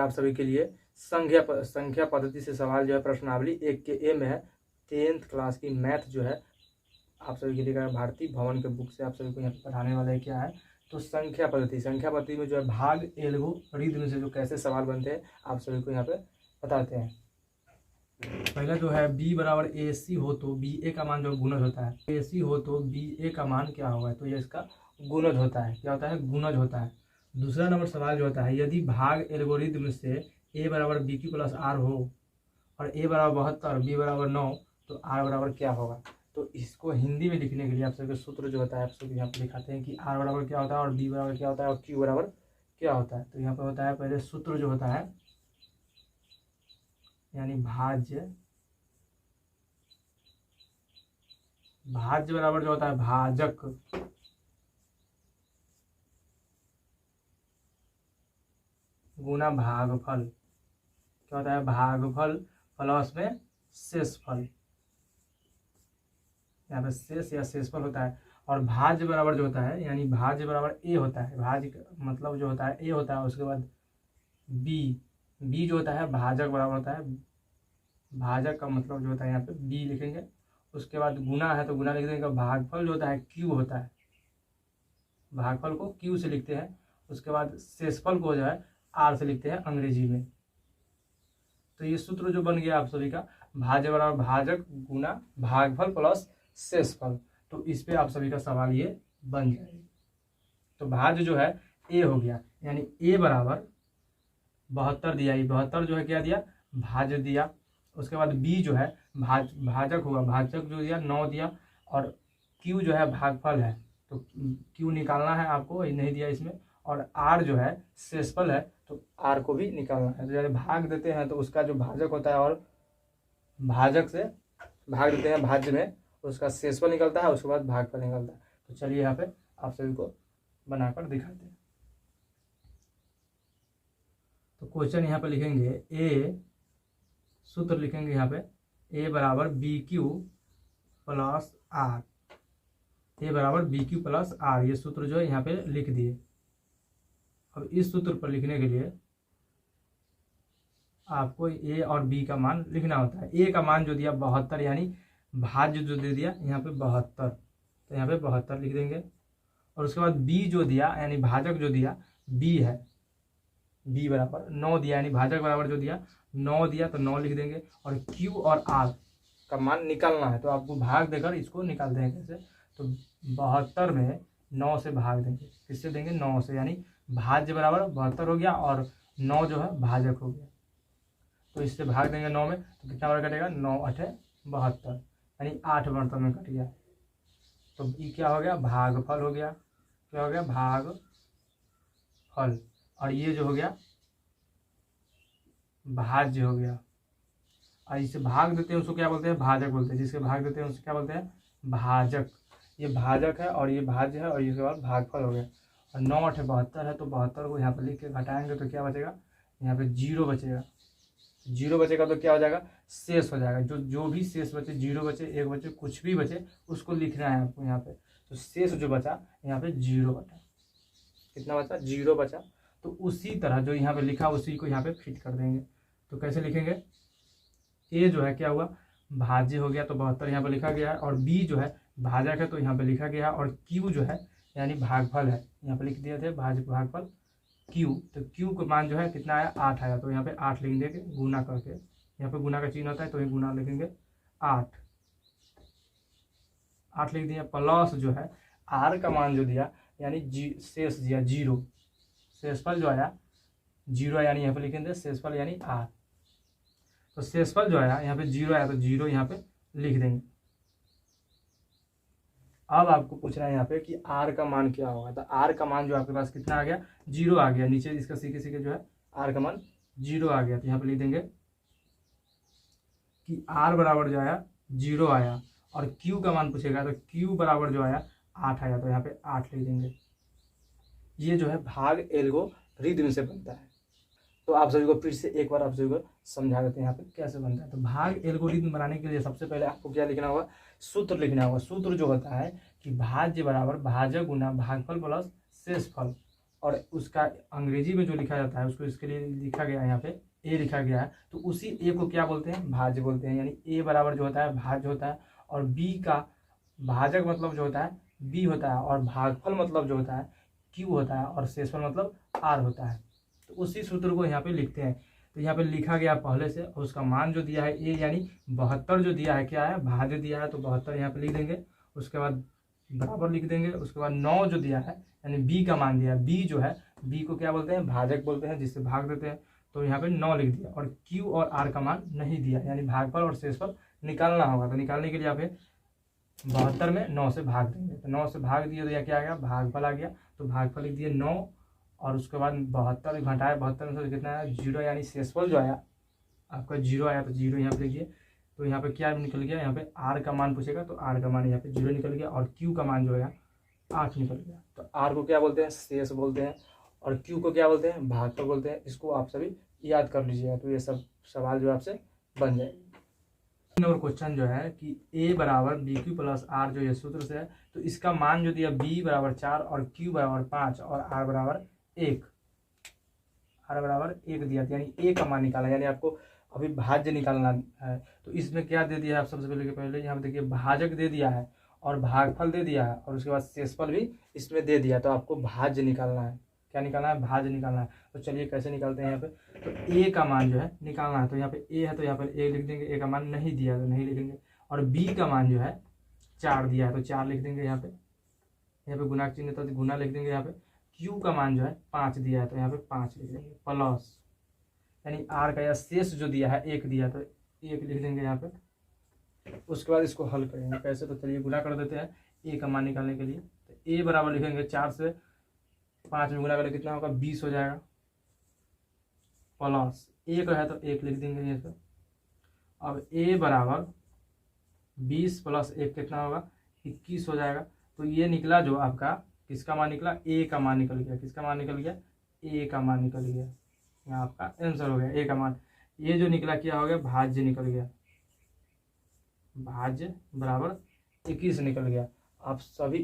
आप सभी के लिए संख्या पद्धति से सवाल जो है प्रश्नावली 1 के ए में है। 10th क्लास की मैथ जो है आप सभी के लिए भारती भवन के बुक से आप सभी को यहाँ पे पढ़ाने वाला है। क्या है तो संख्या पद्धति में जो है भाग एल्गोरिथम से जो कैसे सवाल बनते हैं आप सभी को यहाँ पे बताते हैं। पहला जो है b बराबर ए सी हो तो बी ए का मान जो गुणज होता है, ए सी हो तो बी ए का मान क्या होगा, तो ये इसका गुणज होता है। क्या होता है, गुणज होता है। दूसरा नंबर सवाल जो होता है, यदि भाग एल्गोरिथम से a बराबर बी क्यू प्लस आर हो और a बराबर 72 b बराबर 9 तो r बराबर क्या होगा। तो इसको हिंदी में लिखने के लिए आप सबके सूत्र जो होता है आप सब यहाँ पर दिखाते हैं कि r बराबर क्या होता है और b बराबर क्या होता है और q बराबर क्या होता है। तो यहाँ पर होता है पहले सूत्र जो होता है यानी भाज्य बराबर जो होता है भाजक गुना भागफल। क्या होता है, भागफल प्लस में शेषफल, यहाँ पे शेष या शेषफल होता है। और भाज्य बराबर जो होता है यानी भाज्य बराबर ए होता है, भाज्य मतलब जो होता है ए होता है। उसके बाद बी जो होता है भाजक बराबर होता है, भाजक का मतलब जो होता है यहाँ पे बी लिखेंगे। उसके बाद गुना है तो गुना लिख देंगे। भागफल जो होता है क्यू होता है, भागफल को क्यू से लिखते हैं। उसके बाद शेषफल को जो है आर से लिखते हैं अंग्रेजी में। तो ये सूत्र जो बन गया आप सभी का, भाज्य बराबर भाजक गुना भागफल प्लस शेषफल। तो इस पे आप सभी का सवाल ये बन जाएगा। तो भाज्य जो है ए हो गया, यानी ए बराबर 72 दिया, ये 72 जो है क्या दिया, भाज्य दिया। उसके बाद बी जो है भाजक होगा, भाजक जो दिया 9 दिया। और क्यू जो है भागफल है तो क्यू निकालना है आपको, ये नहीं दिया इसमें। और आर जो है शेषफल है तो आर को भी निकालना है। तो जैसे भाग देते हैं तो उसका जो भाजक होता है और भाजक से भाग देते हैं भाज्य में, उसका शेषफल निकलता है, उसके बाद भागफल निकलता है। तो चलिए यहाँ पे आप सभी को बनाकर दिखाते हैं। तो क्वेश्चन यहाँ पे लिखेंगे ए, सूत्र लिखेंगे यहाँ पे ए बराबर बी क्यू प्लस आर, ए बराबर बी क्यू प्लस आर। ये सूत्र जो है यहाँ पे लिख दिए। अब इस सूत्र पर लिखने के लिए आपको ए और बी का मान लिखना होता है। ए का मान जो दिया 72 यानी भाज्य जो दे दिया यहाँ पे 72, तो यहाँ पे 72 लिख देंगे। और उसके बाद बी जो दिया यानी भाजक जो दिया बी है, बी बराबर 9 दिया यानी भाजक बराबर जो दिया 9 दिया तो 9 लिख देंगे। और क्यू और आर का मान निकालना है तो आपको भाग देकर इसको निकाल देंगे कैसे, तो 72 में 9 से भाग देंगे। किससे देंगे, 9 से, यानी भाज्य बराबर 72 हो गया और 9 जो है भाजक हो गया। तो इससे भाग देंगे 9 में तो कितना बार कटेगा, 9 8 72, यानी 8 बर्तन में कट गया। तो ये क्या हो गया, भागफल हो गया। क्या हो गया, भागफल। और ये जो हो गया भाज्य हो गया। और इसे भाग देते हैं उसको क्या बोलते हैं, भाजक बोलते हैं। जिसके भाग देते हैं उसको क्या बोलते हैं, भाजक। ये भाजक है और ये भाज्य है और इसके बाद भागफल हो गया। और 9 8 72 है तो 72 को यहाँ पर लिख के घटाएंगे तो क्या बचेगा, यहाँ पे 0 बचेगा। 0 बचेगा तो क्या हो जाएगा, शेष हो जाएगा। जो भी शेष बचे, 0 बचे 1 बचे कुछ भी बचे उसको लिखना है आपको यहाँ पे। तो शेष जो बचा यहाँ पे 0 बचा। कितना बचा, 0 बचा। तो उसी तरह जो यहाँ पे लिखा उसी को यहाँ पे फिट कर देंगे। तो कैसे लिखेंगे, ए जो है क्या हुआ, भाज्य हो गया तो 72 यहाँ पे लिखा गया है। और बी जो है भाजक है तो यहाँ पे लिखा गया है। और क्यू जो है यानी भागफल है, यहाँ पे लिख दिए थे भागफल क्यू। तो क्यू का मान जो है कितना आया, 8 आया। तो यहाँ पे 8 लिख देंगे गुना करके, यहाँ पे गुना का चिन्ह होता है तो ये गुना लिखेंगे 8 लिख दिया। प्लस जो है आर का मान जो दिया यानी शेष दिया 0, शेषफल जो आया 0 यानी यहाँ पे लिखेंगे शेषफल यानी आर। तो शेषफल जो आया यहाँ पे 0 आया तो 0 यहाँ पे लिख देंगे। अब आपको पूछना है यहाँ पे कि आर का मान क्या होगा। तो आर का मान जो आपके पास कितना आ गया, 0 आ गया। नीचे इसका सीखे जो है आर का मान 0 आ गया। तो यहाँ पे लिख देंगे कि आर बराबर जो आया 0 आया। और क्यू का मान पूछेगा तो क्यू बराबर जो आया 8 आया। तो यहाँ पे 8 लिख देंगे। ये जो है भाग एल्गोरिथम से बनता है। तो आप सभी को फिर से एक बार आप सभी को समझा देते हैं यहाँ पे कैसे बनता है। तो भाग एल्गोरिथम बनाने के लिए सबसे पहले आपको क्या लिखना होगा, सूत्र लिखना होगा। सूत्र जो होता है कि भाज्य बराबर भाजक गुना भागफल प्लस शेषफल। और उसका अंग्रेजी में जो लिखा जाता है उसको इसके लिए लिखा गया है यहाँ पे ए लिखा गया है, तो उसी ए को क्या बोलते हैं, भाज्य बोलते हैं। यानी ए बराबर जो होता है भाज्य होता है, और बी का भाजक मतलब जो होता है बी होता है, और भागफल मतलब जो होता है क्यू होता है, और शेषफल मतलब आर होता है। तो उसी सूत्र को यहाँ पे लिखते हैं। तो यहाँ पे लिखा गया पहले से, और उसका मान जो दिया है ए यानी 72 जो दिया है क्या है, भाज्य दिया है, तो 72 यहाँ पे लिख देंगे। उसके बाद बराबर लिख देंगे। उसके बाद 9 जो दिया है यानी बी का मान दिया है, बी जो है बी को क्या बोलते हैं, भाजक बोलते हैं, जिससे भाग देते हैं। तो यहाँ पे 9 लिख दिया, और क्यू और आर का मान नहीं दिया, यानी भागफल और शेषफल निकालना होगा। तो निकालने के लिए यहाँ पे 72 में 9 से भाग देंगे। तो 9 से भाग दिए तो यह क्या आ गया, भागफल आ गया। तो भागफल लिख दिए 9, और उसके बाद 72 घटाए, 72 में से कितना आया, 0, यानी शेषफल जो आया आपका 0 आया, तो 0 यहाँ पे लिखिए। तो यहाँ पे क्या निकल गया, यहाँ पे आर का मान पूछेगा, तो आर का मान यहाँ पे 0 निकल गया, और क्यू का मान जो है 8 निकल गया। तो आर को क्या बोलते हैं, शेष बोलते हैं, और क्यू को क्या बोलते हैं, भागफल बोलते हैं। इसको आप सभी याद कर लीजिएगा, तो ये सब सवाल जो आपसे बन जाएंगे। नंबर क्वेश्चन जो है कि ए बराबर बी क्यू प्लस आर जो ये सूत्र से है, तो इसका मान जो दिया बी बराबर 4 और क्यू बराबर 5 और आर बराबर 1, आर बराबर 1 दिया, यानी ए का मान निकाला, यानी आपको अभी भाज्य निकालना है। तो इसमें क्या दे दिया है, आप सबसे पहले यहाँ पे देखिए भाजक दे दिया है, और भागफल दे दिया है, और उसके बाद शेषफल भी इसमें दे दिया। तो आपको भाज्य निकालना है, क्या निकालना है, भाज्य निकालना है। तो चलिए कैसे निकालते हैं यहाँ पे। तो ए का मान जो है निकालना है, तो यहाँ पे ए है तो यहाँ पर ए लिख देंगे, ए का मान नहीं दिया तो नहीं लिखेंगे। और बी का मान जो है 4 दिया है, तो 4 लिख देंगे यहाँ पे गुना चिन्ह तो गुना लिख देंगे यहाँ पे। क्यू का मान जो है 5 दिया है, तो यहाँ पे 5 लिख देंगे, प्लस यानी आर का या शेष जो दिया है 1 दिया, तो 1 लिख देंगे यहाँ पे। उसके बाद इसको हल करेंगे कैसे, तो चलिए गुना कर देते हैं ए का मान निकालने के लिए। तो ए बराबर लिखेंगे 4 से 5 में गुना करें कितना होगा, 20 हो जाएगा, प्लस 1 है तो 1 लिख देंगे यहाँ पे। अब ए बराबर 20 प्लस 1 कितना होगा, 21 हो जाएगा। तो ये निकला जो आपका किसका मान निकला, ए का मान निकल गया। किसका मान निकल गया, ए का मान निकल गया। यहाँ आपका आंसर हो गया ए का मान। ये जो निकला क्या हो गया, भाज्य निकल गया, भाज्य बराबर 21 निकल गया। आप सभी